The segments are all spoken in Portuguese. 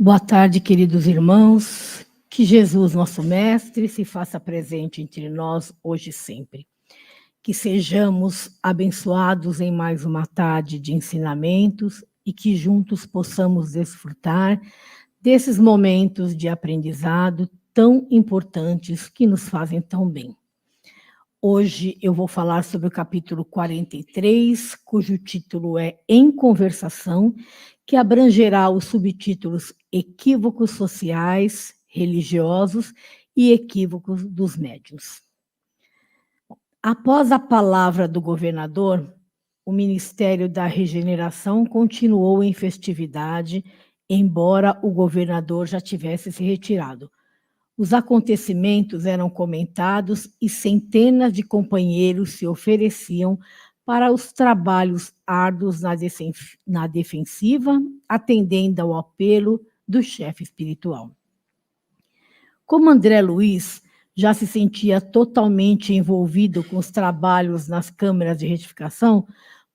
Boa tarde, queridos irmãos. Que Jesus, nosso Mestre, se faça presente entre nós hoje e sempre. Que sejamos abençoados em mais uma tarde de ensinamentos e que juntos possamos desfrutar desses momentos de aprendizado tão importantes que nos fazem tão bem. Hoje eu vou falar sobre o capítulo 43, cujo título é Em Conversação, que abrangerá os subtítulos Equívocos Sociais, Religiosos e Equívocos dos Médiuns. Após a palavra do governador, o Ministério da Regeneração continuou em festividade, embora o governador já tivesse se retirado. Os acontecimentos eram comentados e centenas de companheiros se ofereciam para os trabalhos árduos na defensiva, atendendo ao apelo do chefe espiritual. Como André Luiz já se sentia totalmente envolvido com os trabalhos nas câmeras de retificação,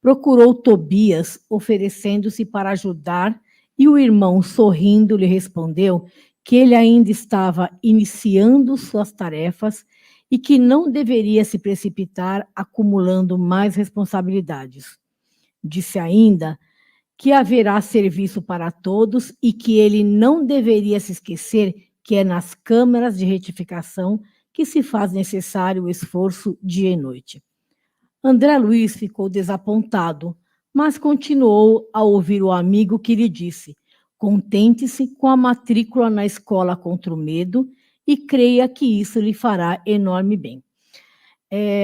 procurou Tobias, oferecendo-se para ajudar, e o irmão, sorrindo, lhe respondeu que ele ainda estava iniciando suas tarefas e que não deveria se precipitar acumulando mais responsabilidades. Disse ainda que haverá serviço para todos e que ele não deveria se esquecer que é nas câmaras de retificação que se faz necessário o esforço dia e noite. André Luiz ficou desapontado, mas continuou a ouvir o amigo que lhe disse: contente-se com a matrícula na escola contra o medo e creia que isso lhe fará enorme bem.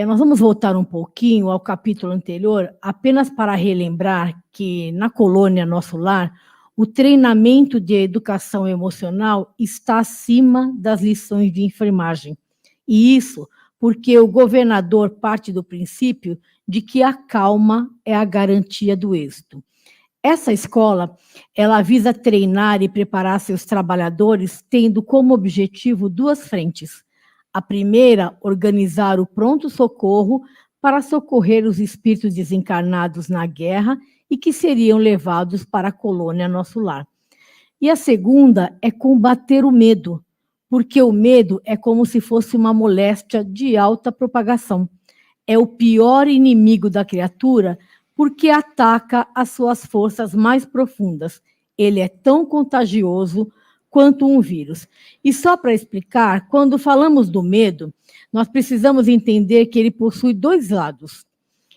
Nós vamos voltar um pouquinho ao capítulo anterior, apenas para relembrar que na colônia Nosso Lar, o treinamento de educação emocional está acima das lições de enfermagem. E isso porque o governador parte do princípio de que a calma é a garantia do êxito. Essa escola, ela visa treinar e preparar seus trabalhadores, tendo como objetivo duas frentes. A primeira, organizar o pronto-socorro para socorrer os espíritos desencarnados na guerra e que seriam levados para a colônia Nosso Lar. E a segunda é combater o medo, porque o medo é como se fosse uma moléstia de alta propagação. É o pior inimigo da criatura, porque ataca as suas forças mais profundas. Ele é tão contagioso quanto um vírus. E só para explicar, quando falamos do medo, nós precisamos entender que ele possui dois lados.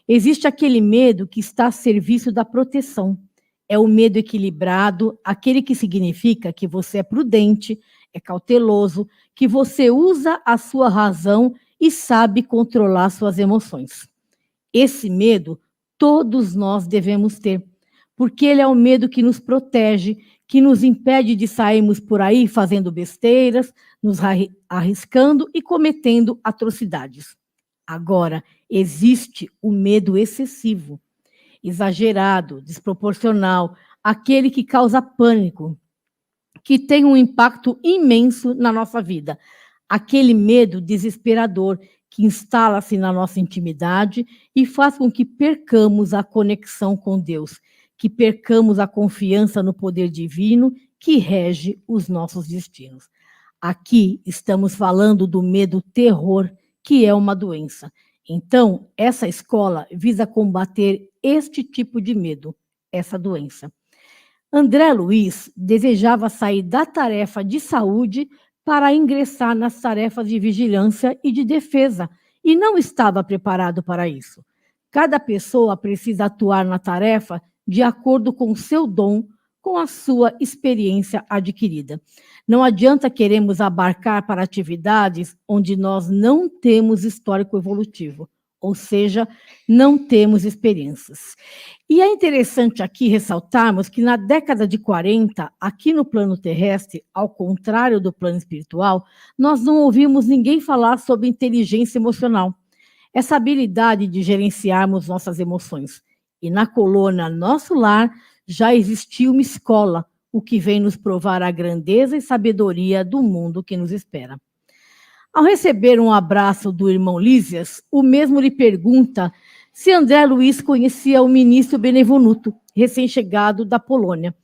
Existe aquele medo que está a serviço da proteção. É o medo equilibrado, aquele que significa que você é prudente, é cauteloso, que você usa a sua razão e sabe controlar suas emoções. Esse medo todos nós devemos ter, porque ele é o medo que nos protege, que nos impede de sairmos por aí fazendo besteiras, nos arriscando e cometendo atrocidades. Agora, existe o medo excessivo, exagerado, desproporcional, aquele que causa pânico, que tem um impacto imenso na nossa vida. Aquele medo desesperador que instala-se na nossa intimidade e faz com que percamos a conexão com Deus, que percamos a confiança no poder divino que rege os nossos destinos. Aqui estamos falando do medo-terror, que é uma doença. Então, essa escola visa combater este tipo de medo, essa doença. André Luiz desejava sair da tarefa de saúde para ingressar nas tarefas de vigilância e de defesa, e não estava preparado para isso. Cada pessoa precisa atuar na tarefa de acordo com o seu dom, com a sua experiência adquirida. Não adianta queremos abarcar para atividades onde nós não temos histórico evolutivo, ou seja, não temos experiências. E é interessante aqui ressaltarmos que na década de 40, aqui no plano terrestre, ao contrário do plano espiritual, nós não ouvimos ninguém falar sobre inteligência emocional, essa habilidade de gerenciarmos nossas emoções. E na colônia Nosso Lar já existia uma escola, o que vem nos provar a grandeza e sabedoria do mundo que nos espera. Ao receber um abraço do irmão Lísias, o mesmo lhe pergunta se André Luiz conhecia o ministro Benevenuto, recém-chegado da Polônia.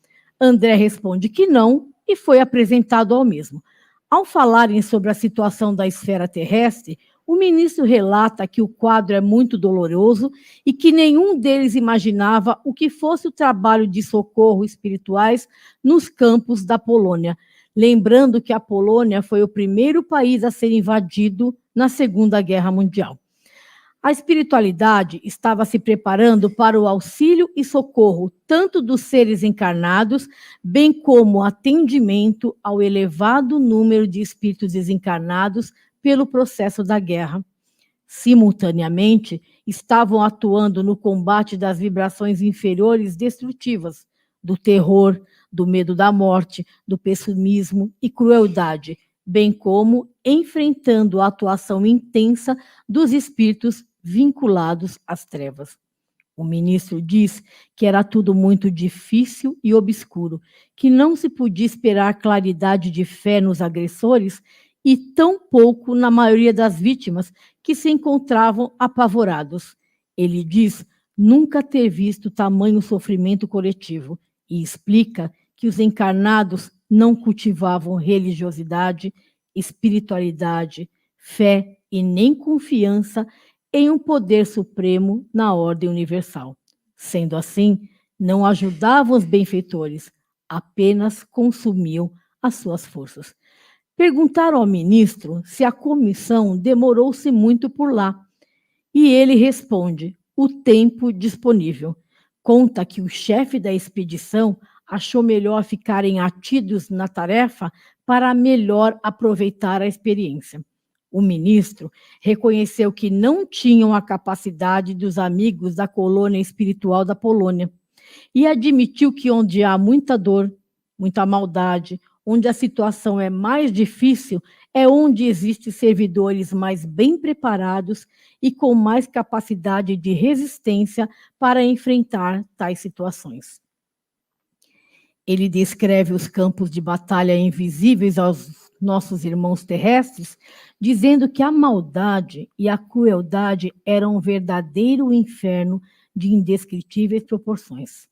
André responde que não e foi apresentado ao mesmo. Ao falarem sobre a situação da esfera terrestre, o ministro relata que o quadro é muito doloroso e que nenhum deles imaginava o que fosse o trabalho de socorro espirituais nos campos da Polônia, lembrando que a Polônia foi o primeiro país a ser invadido na Segunda Guerra Mundial. A espiritualidade estava se preparando para o auxílio e socorro tanto dos seres encarnados, bem como atendimento ao elevado número de espíritos desencarnados pelo processo da guerra. Simultaneamente, estavam atuando no combate das vibrações inferiores destrutivas, do terror, do medo da morte, do pessimismo e crueldade, bem como enfrentando a atuação intensa dos espíritos vinculados às trevas. O ministro diz que era tudo muito difícil e obscuro, que não se podia esperar claridade de fé nos agressores e tão pouco na maioria das vítimas que se encontravam apavorados. Ele diz nunca ter visto tamanho sofrimento coletivo e explica que os encarnados não cultivavam religiosidade, espiritualidade, fé e nem confiança em um poder supremo na ordem universal. Sendo assim, não ajudavam os benfeitores, apenas consumiam as suas forças. Perguntaram ao ministro se a comissão demorou-se muito por lá. E ele responde: o tempo disponível. Conta que o chefe da expedição achou melhor ficarem atidos na tarefa para melhor aproveitar a experiência. O ministro reconheceu que não tinham a capacidade dos amigos da colônia espiritual da Polônia e admitiu que onde há muita dor, muita maldade, onde a situação é mais difícil, é onde existem servidores mais bem preparados e com mais capacidade de resistência para enfrentar tais situações. Ele descreve os campos de batalha invisíveis aos nossos irmãos terrestres, dizendo que a maldade e a crueldade eram um verdadeiro inferno de indescritíveis proporções.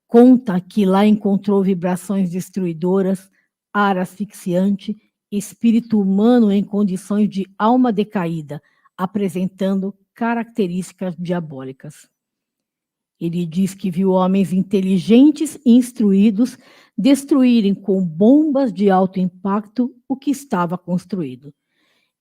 Conta que lá encontrou vibrações destruidoras, ar asfixiante, espírito humano em condições de alma decaída, apresentando características diabólicas. Ele diz que viu homens inteligentes e instruídos destruírem com bombas de alto impacto o que estava construído.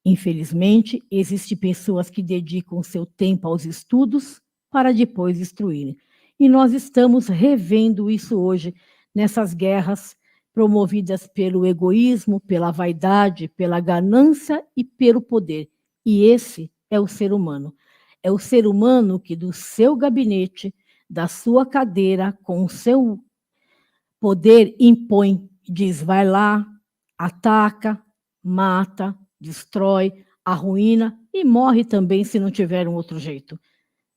Infelizmente, existem pessoas que dedicam seu tempo aos estudos para depois destruírem. E nós estamos revendo isso hoje, nessas guerras promovidas pelo egoísmo, pela vaidade, pela ganância e pelo poder. E esse é o ser humano. É o ser humano que do seu gabinete, da sua cadeira, com o seu poder, impõe, diz, vai lá, ataca, mata, destrói, arruína e morre também se não tiver um outro jeito.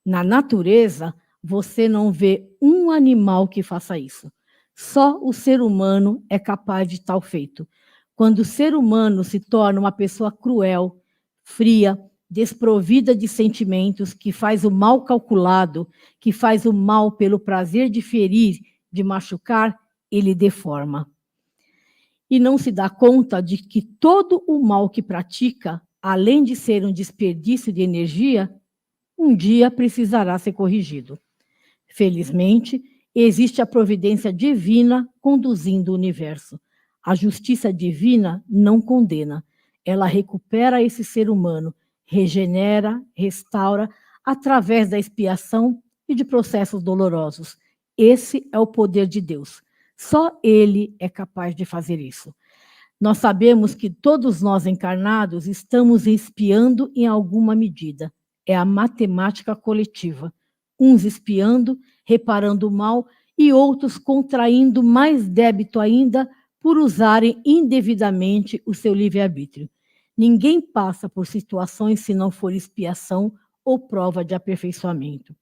Na natureza, você não vê um animal que faça isso. Só o ser humano é capaz de tal feito. Quando o ser humano se torna uma pessoa cruel, fria, desprovida de sentimentos, que faz o mal calculado, que faz o mal pelo prazer de ferir, de machucar, ele deforma. E não se dá conta de que todo o mal que pratica, além de ser um desperdício de energia, um dia precisará ser corrigido. Felizmente, existe a providência divina conduzindo o universo. A justiça divina não condena. Ela recupera esse ser humano, regenera, restaura, através da expiação e de processos dolorosos. Esse é o poder de Deus. Só Ele é capaz de fazer isso. Nós sabemos que todos nós encarnados estamos expiando em alguma medida. É a matemática coletiva. Uns espiando, reparando o mal, e outros contraindo mais débito ainda por usarem indevidamente o seu livre-arbítrio. Ninguém passa por situações se não for expiação ou prova de aperfeiçoamento.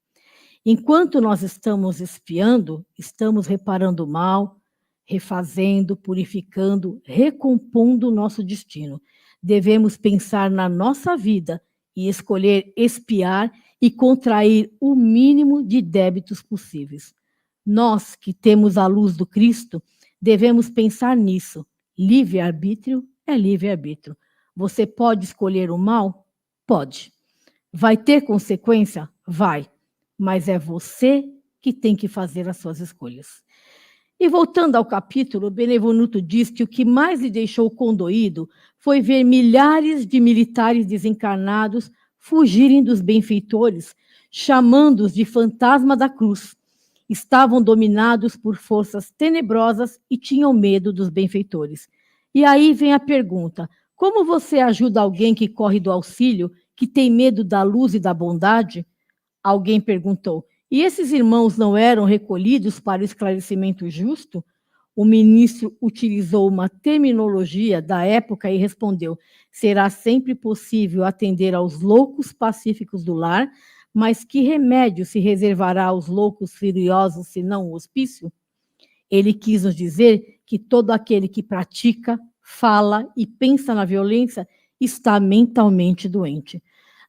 Enquanto nós estamos espiando, estamos reparando o mal, refazendo, purificando, recompondo o nosso destino. Devemos pensar na nossa vida e escolher expiar e contrair o mínimo de débitos possíveis. Nós que temos a luz do Cristo, Devemos pensar nisso. Livre-arbítrio é livre-arbítrio. Você pode escolher o mal? Pode. Vai ter consequência? Vai. Mas é você que tem que fazer as suas escolhas. E voltando ao capítulo, Benevenuto diz que o que mais lhe deixou condoído foi ver milhares de militares desencarnados fugirem dos benfeitores, chamando-os de fantasma da cruz. Estavam dominados por forças tenebrosas e tinham medo dos benfeitores. E aí vem a pergunta: como você ajuda alguém que corre do auxílio, que tem medo da luz e da bondade? Alguém perguntou: e esses irmãos não eram recolhidos para o esclarecimento justo? O ministro utilizou uma terminologia da época e respondeu: será sempre possível atender aos loucos pacíficos do lar, mas que remédio se reservará aos loucos furiosos, senão o hospício? Ele quis nos dizer que todo aquele que pratica, fala e pensa na violência está mentalmente doente.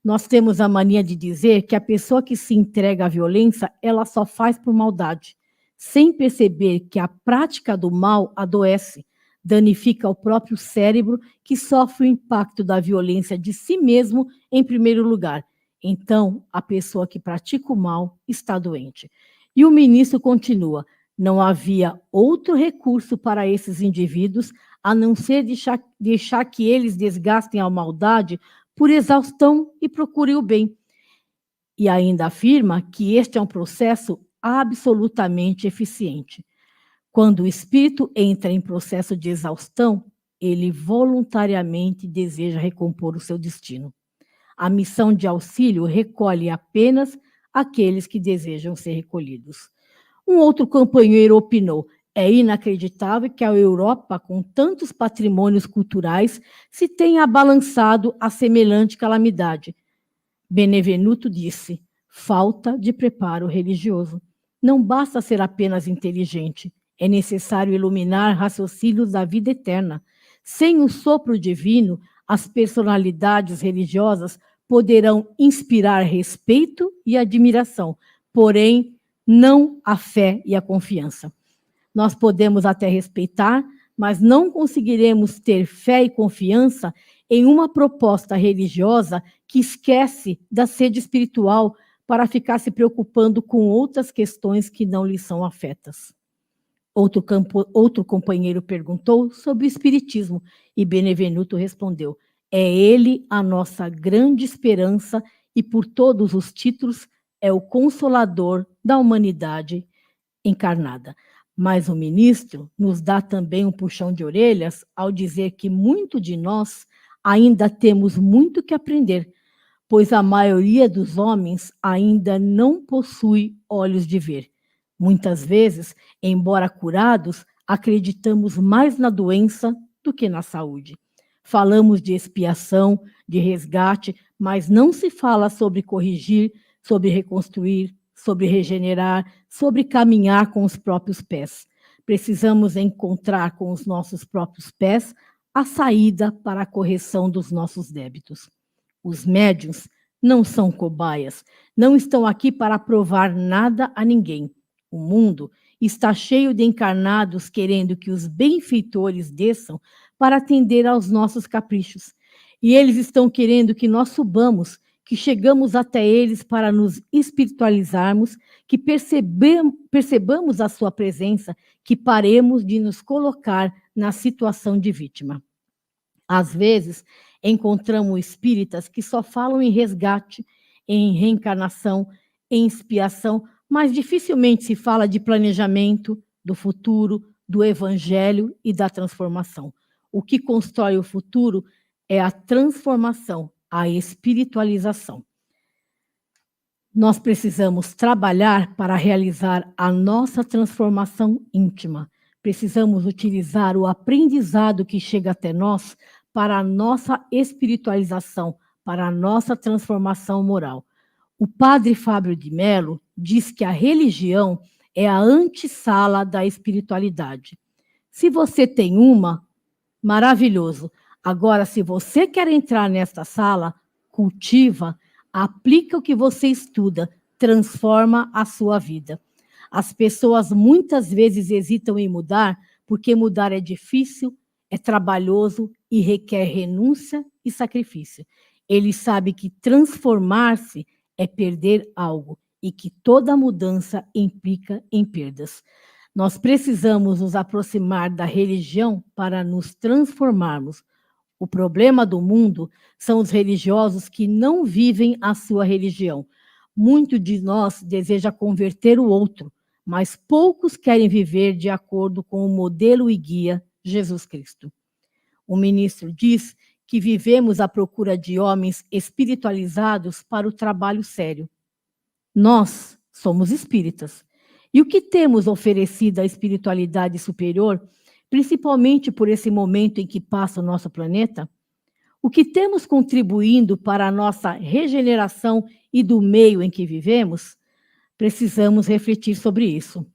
Nós temos a mania de dizer que a pessoa que se entrega à violência, ela só faz por maldade, sem perceber que a prática do mal adoece, danifica o próprio cérebro, que sofre o impacto da violência de si mesmo em primeiro lugar. Então, a pessoa que pratica o mal está doente. E o ministro continua: não havia outro recurso para esses indivíduos a não ser deixar que eles desgastem a maldade por exaustão e procurem o bem. E ainda afirma que este é um processo absolutamente eficiente. Quando o espírito entra em processo de exaustão, ele voluntariamente deseja recompor o seu destino. A missão de auxílio recolhe apenas aqueles que desejam ser recolhidos. Um outro companheiro opinou: é inacreditável que a Europa, com tantos patrimônios culturais, se tenha abalançado a semelhante calamidade. Benevenuto disse: falta de preparo religioso. Não basta ser apenas inteligente, é necessário iluminar raciocínios da vida eterna. Sem o sopro divino, as personalidades religiosas poderão inspirar respeito e admiração, porém, não a fé e a confiança. Nós podemos até respeitar, mas não conseguiremos ter fé e confiança em uma proposta religiosa que esquece da sede espiritual para ficar se preocupando com outras questões que não lhe são afetas. Outro companheiro perguntou sobre o espiritismo e Benevenuto respondeu: é ele a nossa grande esperança e, por todos os títulos, é o consolador da humanidade encarnada. Mas o ministro nos dá também um puxão de orelhas ao dizer que muito de nós ainda temos muito que aprender, pois a maioria dos homens ainda não possui olhos de ver. Muitas vezes, embora curados, acreditamos mais na doença do que na saúde. Falamos de expiação, de resgate, mas não se fala sobre corrigir, sobre reconstruir, sobre regenerar, sobre caminhar com os próprios pés. Precisamos encontrar com os nossos próprios pés a saída para a correção dos nossos débitos. Os médiuns não são cobaias, não estão aqui para provar nada a ninguém. O mundo está cheio de encarnados querendo que os benfeitores desçam para atender aos nossos caprichos. E eles estão querendo que nós subamos, que chegamos até eles para nos espiritualizarmos, que percebamos a sua presença, que paremos de nos colocar na situação de vítima. Às vezes, encontramos espíritas que só falam em resgate, em reencarnação, em expiação, mas dificilmente se fala de planejamento, do futuro, do evangelho e da transformação. O que constrói o futuro é a transformação, a espiritualização. Nós precisamos trabalhar para realizar a nossa transformação íntima. Precisamos utilizar o aprendizado que chega até nós para a nossa espiritualização, para a nossa transformação moral. O padre Fábio de Mello diz que a religião é a antessala da espiritualidade. Se você tem uma, maravilhoso. Agora, se você quer entrar nesta sala, cultiva, aplica o que você estuda, transforma a sua vida. As pessoas muitas vezes hesitam em mudar porque mudar é difícil, é trabalhoso e requer renúncia e sacrifício. Ele sabe que transformar-se é perder algo e que toda mudança implica em perdas. Nós precisamos nos aproximar da religião para nos transformarmos. O problema do mundo são os religiosos que não vivem a sua religião. Muito de nós deseja converter o outro, mas poucos querem viver de acordo com o modelo e guia Jesus Cristo. O ministro diz que vivemos à procura de homens espiritualizados para o trabalho sério. Nós somos espíritas. E o que temos oferecido à espiritualidade superior, principalmente por esse momento em que passa o nosso planeta? O que temos contribuindo para a nossa regeneração e do meio em que vivemos? Precisamos refletir sobre isso.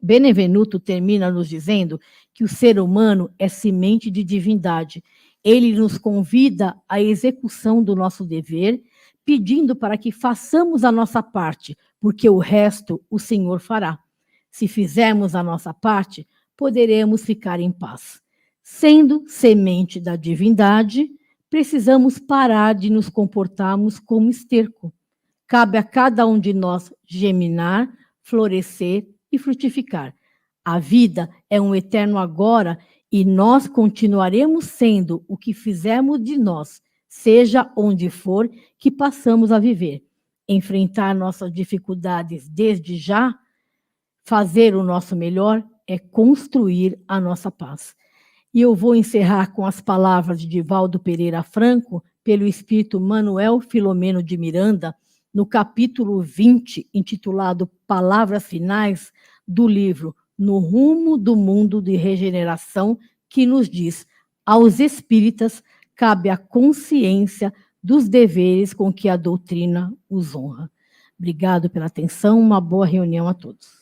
Benevenuto termina nos dizendo que o ser humano é semente de divindade. Ele nos convida à execução do nosso dever, pedindo para que façamos a nossa parte, porque o resto o Senhor fará. Se fizermos a nossa parte, poderemos ficar em paz. Sendo semente da divindade, precisamos parar de nos comportarmos como esterco. Cabe a cada um de nós germinar, florescer e frutificar. A vida é um eterno agora e nós continuaremos sendo o que fizermos de nós, seja onde for que passamos a viver. Enfrentar nossas dificuldades desde já, fazer o nosso melhor, é construir a nossa paz. E eu vou encerrar com as palavras de Divaldo Pereira Franco, pelo espírito Manuel Filomeno de Miranda, no capítulo 20, intitulado Palavras Finais, do livro No Rumo do Mundo de Regeneração, que nos diz: aos espíritas cabe a consciência dos deveres com que a doutrina os honra. Obrigado pela atenção, uma boa reunião a todos.